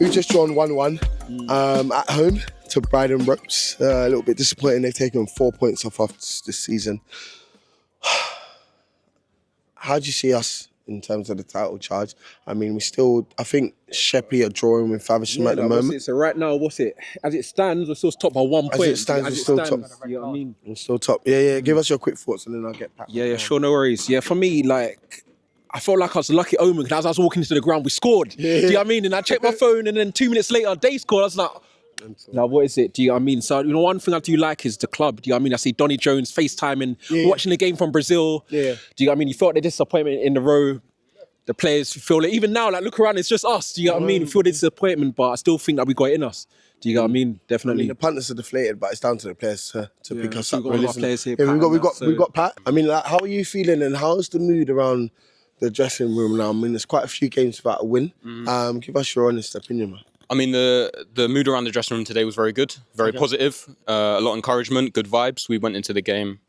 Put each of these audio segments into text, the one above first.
We've just drawn 1-1 at home to Bridon Ropes. A little bit disappointing. They've taken 4 points off us this season. How do you see us in terms of the title charge? I mean, I think Sheppey are drawing with Faversham at the moment. So right now, as it stands, we're still top by 1 point. As it stands, we're still top. You know what I mean? We're still top. Yeah. Give us your quick thoughts and then I'll get back. Yeah, sure, no worries. Yeah, for me, I felt like I was a lucky omen because as I was walking into the ground, we scored. Yeah. Do you know what I mean? And I checked my phone and then 2 minutes later, they scored. I was like, now what is it? Do you know what I mean? So, one thing I do like is the club. Do you know what I mean? I see Donny Jones FaceTiming, watching the game from Brazil. Yeah. Do you know what I mean? You felt the disappointment in the row. The players feel it. Even now, look around, it's just us. Do you know what I mean? We feel the disappointment, but I still think that we got it in us. Do you know what I mean? Definitely. The punters are deflated, but it's down to the players to pick us up. We've got players here. We've got Pat. I mean, how are you feeling and how's the mood around the dressing room now? I mean, there's quite a few games without a win. Give us your honest opinion, man. I mean, the mood around the dressing room today was very good, very positive, a lot of encouragement, good vibes. We went into the game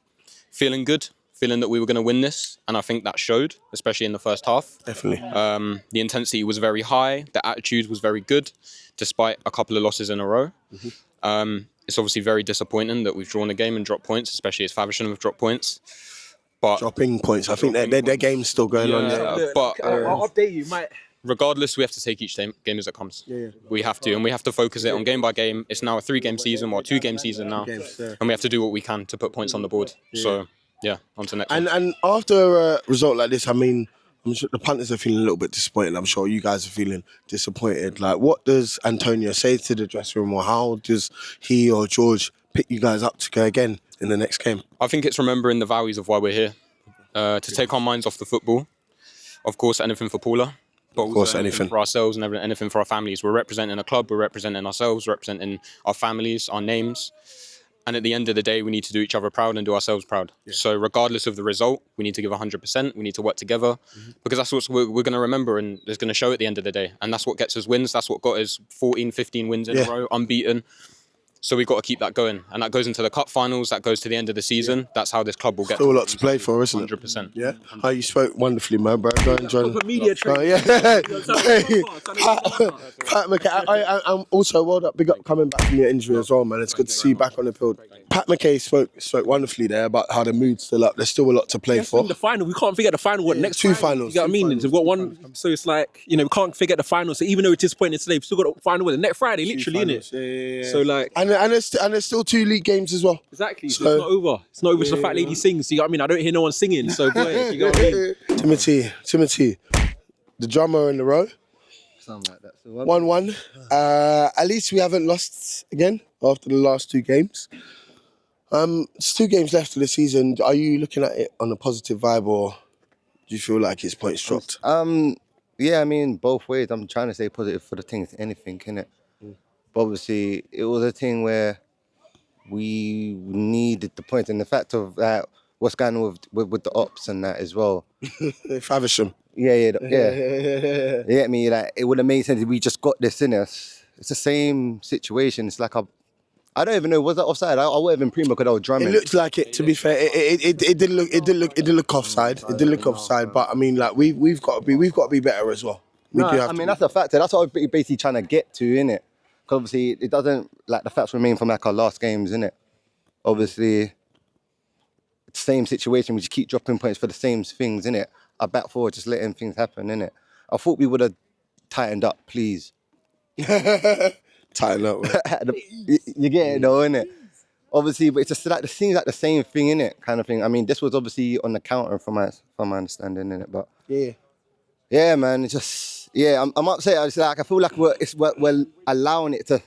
feeling good, feeling that we were going to win this, and I think that showed, especially in the first half. Definitely. The intensity was very high, the attitude was very good, despite a couple of losses in a row. It's obviously very disappointing that we've drawn a game and dropped points, especially as Faversham have dropped points. But dropping points. I think their game's still going on there. But I'll update you, mate. Regardless, we have to take each game as it comes. Yeah. We have to, and we have to focus it on game by game. It's now a 3-game season or a 2-game season now, and we have to do what we can to put points on the board. So, on to the next one. And after a result like this, I mean, I'm sure the punters are feeling a little bit disappointed. I'm sure you guys are feeling disappointed. Like, what does Antonio say to the dressing room, or how does he or George pick you guys up to go again in the next game? I think it's remembering the values of why we're here, to take our minds off the football. Of course, anything for Paula. But of course, anything for ourselves and anything for our families. We're representing a club, we're representing ourselves, representing our families, our names. And at the end of the day, we need to do each other proud and do ourselves proud. Yeah. So regardless of the result, we need to give 100%. We need to work together because that's what we're going to remember and it's going to show at the end of the day. And that's what gets us wins. That's what got us 14, 15 wins in a row, unbeaten. So we've got to keep that going. And that goes into the cup finals, that goes to the end of the season. Yeah. That's how this club will get. Still a lot to play for, isn't it? 100%. Yeah. Oh, you spoke wonderfully, man, bro. Join. Media training. Pat McKay, I'm also well done. Big up coming back from your injury as well, man. It's good to see you back on the field. Pat McKay spoke wonderfully there about how the mood's still up. There's still a lot to play for. The final, we can't forget the final. Next 2 Friday, finals. You know what I mean? We've got one, so it's like, we can't forget the final. So even though it's disappointing today, we've still got the final with the next Friday, literally, innit? Yeah. So like, and there's still 2 league games as well. Exactly. So it's not over. It's not over. It's the fat lady sings. You know what I mean? I don't hear no one singing. So boy, you know what I mean? Timothy, the drummer in the row. Something like that. So 1-1. At least we haven't lost again after the last 2 games. There's 2 games left of the season. Are you looking at it on a positive vibe, or do you feel like it's points dropped? Yeah, I mean, both ways. I'm trying to stay positive for the things, anything, innit? But obviously, it was a thing where we needed the points, and the fact of that, what's going on with the ops and that as well. Faversham. Yeah. You get me? Like, it would have made sense if we just got this in us. It's the same situation. It's like I don't even know, was that offside? I wasn't even prima because I was drumming. It looked like it. To be fair, it did look offside. It did look offside. But I mean, like we've got to be better as well. That's a factor. That's what I'm basically trying to get to, innit? Because obviously it doesn't, like, the facts remain from like our last games, innit? Obviously, same situation. We just keep dropping points for the same things, innit? I back forward, just letting things happen, innit? I thought we would have tightened up, please. Tighten up. You get it though, innit? Obviously, but it's just like, it seems like the same thing, innit? Kind of thing. I mean, this was obviously on the counter from my understanding, innit? But yeah, man, it's just, I'm upset. It's like, I feel like we're allowing it to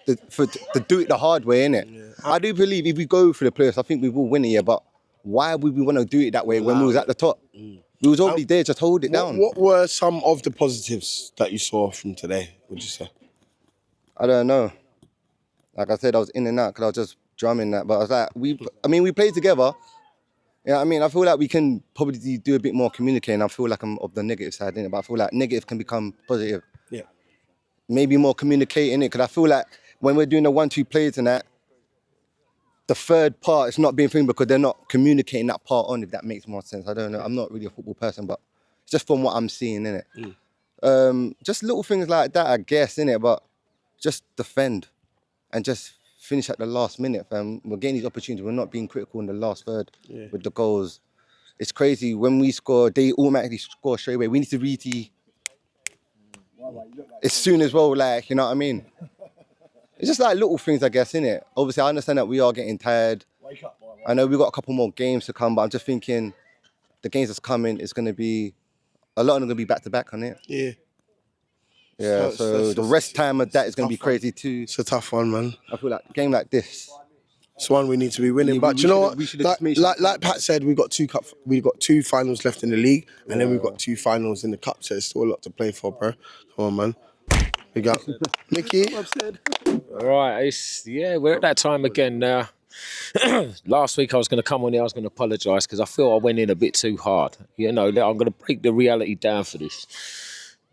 do it the hard way, innit? Yeah. I do believe if we go for the playoffs, I think we will win it, but why would we want to do it that way when we was at the top? We was already there, just hold it down. What were some of the positives that you saw from today, would you say? I don't know. Like I said, I was in and out because I was just drumming that. But I was like, we played together. You know what I mean? I feel like we can probably do a bit more communicating. I feel like I'm of the negative side, innit? But I feel like negative can become positive. Yeah. Maybe more communicating, innit? Because I feel like when we're doing the 1-2 plays and that, the third part is not being thing because they're not communicating that part on, if that makes more sense. I don't know. I'm not really a football person, but it's just from what I'm seeing, innit? Just little things like that, I guess, innit? But just defend and just finish at the last minute, fam. We're getting these opportunities. We're not being critical in the last third with the goals. It's crazy. When we score, they automatically score straight away. We need to really, as soon as well, like, you know what I mean? It's just like little things, I guess, innit? Obviously, I understand that we are getting tired. I know we've got a couple more games to come, but I'm just thinking the games that's coming is going to be, a lot of them going to be back-to-back on it. Yeah. Yeah, so the rest time of that is going to be crazy too. It's a tough one, man. I feel like a game like this, It's one we need to be winning. But you know what? Like Pat said, we've got two finals left in the league, and then we've got 2 finals in the cup. So there's still a lot to play for, bro. Come on, man. We got Mickey. All right, we're at that time again now. Last week I was going to come on here, I was going to apologise because I feel I went in a bit too hard. You know, I'm going to break the reality down for this.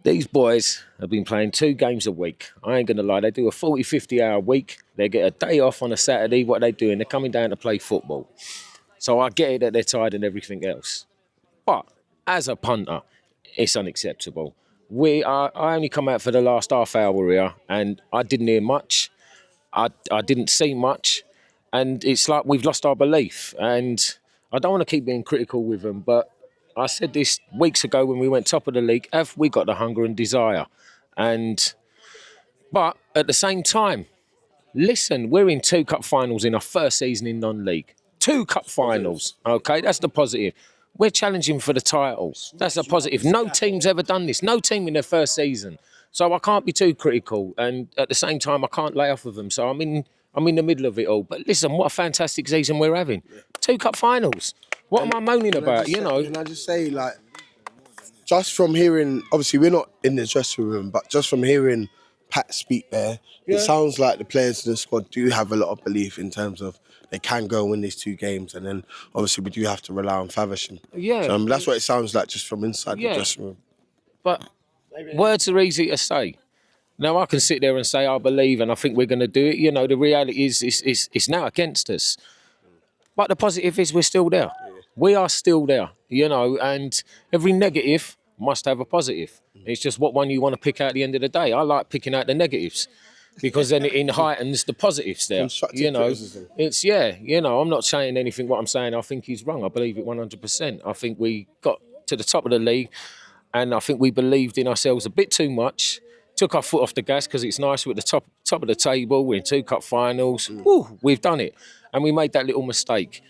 These boys have been playing 2 games a week. I ain't going to lie, they do a 40, 50 hour week. They get a day off on a Saturday. What are they doing? They're coming down to play football. So I get it that they're tired and everything else. But as a punter, it's unacceptable. I only come out for the last half hour here and I didn't hear much. I didn't see much. And it's like we've lost our belief. And I don't want to keep being critical with them, but I said this weeks ago when we went top of the league, have we got the hunger and desire? But at the same time, listen, we're in 2 cup finals in our first season in non-league. 2 cup finals, okay? That's the positive. We're challenging for the titles. That's a positive. No team's ever done this. No team in their first season. So I can't be too critical. And at the same time, I can't lay off of them. So I'm in the middle of it all. But listen, what a fantastic season we're having. 2 cup finals. What am I moaning about, you know? Can I just say, like, just from hearing, obviously we're not in the dressing room, but just from hearing Pat speak there, it sounds like the players in the squad do have a lot of belief in terms of they can go and win these 2 games, and then obviously we do have to rely on Faversham. Yeah. So, that's what it sounds like just from inside the dressing room. But words are easy to say. Now, I can sit there and say, I believe, and I think we're going to do it. You know, the reality is it's now against us. But the positive is we're still there. We are still there, you know, and every negative must have a positive. It's just what one you want to pick out at the end of the day. I like picking out the negatives because then it heightens the positives there. You know, it's, you know, I'm not saying anything what I'm saying. I think he's wrong. I believe it 100%. I think we got to the top of the league and I think we believed in ourselves a bit too much. Took our foot off the gas because it's nice. We're at the top of the table. We're in 2 cup finals. Woo, we've done it. And we made that little mistake.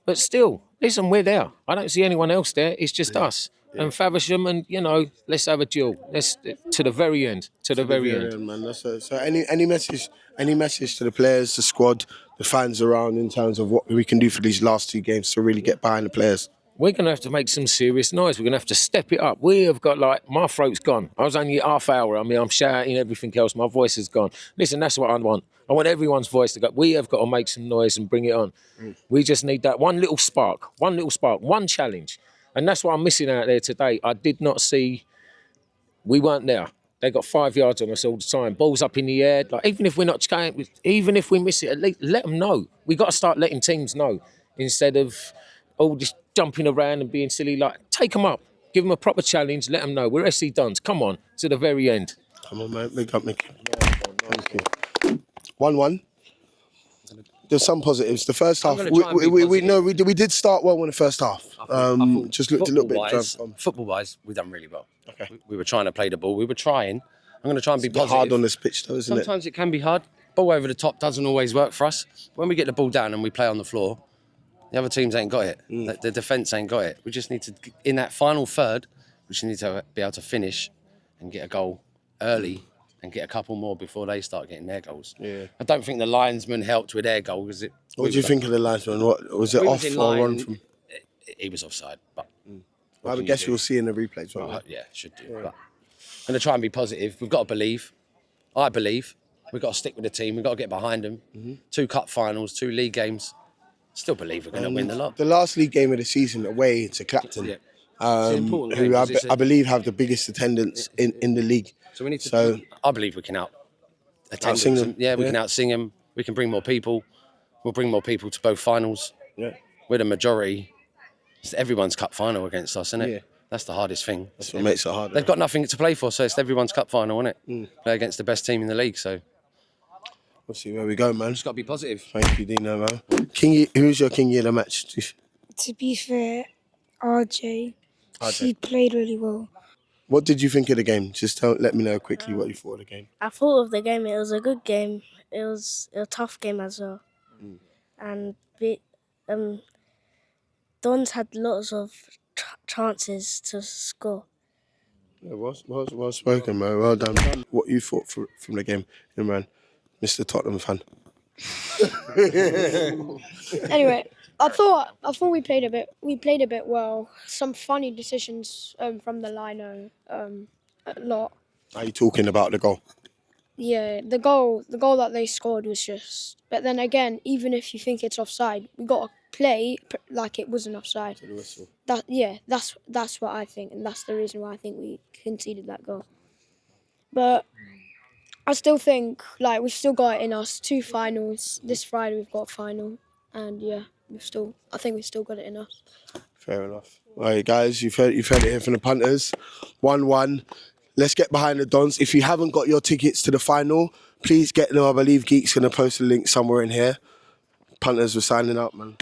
But still, listen, we're there. I don't see anyone else there. It's just us. And Faversham, and, you know, let's have a duel. Let's to the very end. To the very end. Man. So any message to the players, the squad, the fans around in terms of what we can do for these last 2 games to really get behind the players? We're going to have to make some serious noise. We're going to have to step it up. We have got, like, my throat's gone. I was only half hour. I mean, I'm shouting, everything else. My voice is gone. Listen, that's what I want. I want everyone's voice to go. We have got to make some noise and bring it on. We just need that one little spark, one challenge. And that's what I'm missing out there today. I did not see, we weren't there. They got 5 yards on us all the time. Balls up in the air. Like, even if we're not going, even if we miss it, at least let them know. We got to start letting teams know instead of all just jumping around and being silly. Like, take them up, give them a proper challenge, let them know. We're SC DØNS. Come on, to the very end. Come on, mate. Big up, Mickey. Thank you. 1-1. There's some positives. The first half, we did start well in the first half. I Just looked a little bit dry. Football-wise, we've done really well. Okay. We were trying to play the ball. We were trying. I'm going to try and be It's a bit positive. hard on this pitch, though, isn't it? Sometimes it can be hard. Ball over the top doesn't always work for us. When we get the ball down and we play on the floor, the other teams ain't got it. The defence ain't got it. We just need to, in that final third, we just need to be able to finish and get a goal early and get a couple more before they start getting their goals. Yeah. I don't think the linesman helped with their goal. What do you think of the linesman? What was it, off or on from? He was offside, but I would guess you'll see in the replays, won't you? yeah, should do. But I'm going to try and be positive. We've got to believe. I believe. We've got to stick with the team. We've got to get behind them. 2 cup finals, 2 league games. Still believe we're going to win the lot. The last league game of the season away to Clapton, who I believe have the biggest attendance in the league. So we need to. I believe we can Outsing them. Yeah, we can outsing them. We can bring more people. We'll bring more people to both finals. Yeah. We're the majority. It's everyone's cup final against us, isn't it? That's the hardest thing. That's what makes it hard. They've got nothing to play for, so it's everyone's cup final, isn't it? Play against the best team in the league, so. We'll see where we go, man. Just got to be positive. Thank you, Dino, man. Who's your king of the match? To be fair, RJ, she played really well. What did you think of the game? Just let me know quickly what you thought of the game. I thought of the game. It was a good game. It was a tough game as well, and DØNS had lots of chances to score. Yeah, well spoken, man. Well done. What you thought from the game, Imran, Mr. Tottenham fan. Anyway, I thought we played a bit well. Some funny decisions from the lino, a lot. Are you talking about the goal? Yeah, the goal that they scored was just. But then again, even if you think it's offside, we got to play like it wasn't offside. To the whistle. That's what I think, and that's the reason why I think we conceded that goal. But I still think like we've still got it in us. 2 finals this Friday. We've got a final, and yeah, I think we've still got it in us. Fair enough. All right, guys, you've heard it here from the punters. 1-1. Let's get behind the DONS. If you haven't got your tickets to the final, please get them. I believe Geek's going to post a link somewhere in here. Punters, we're signing up, man.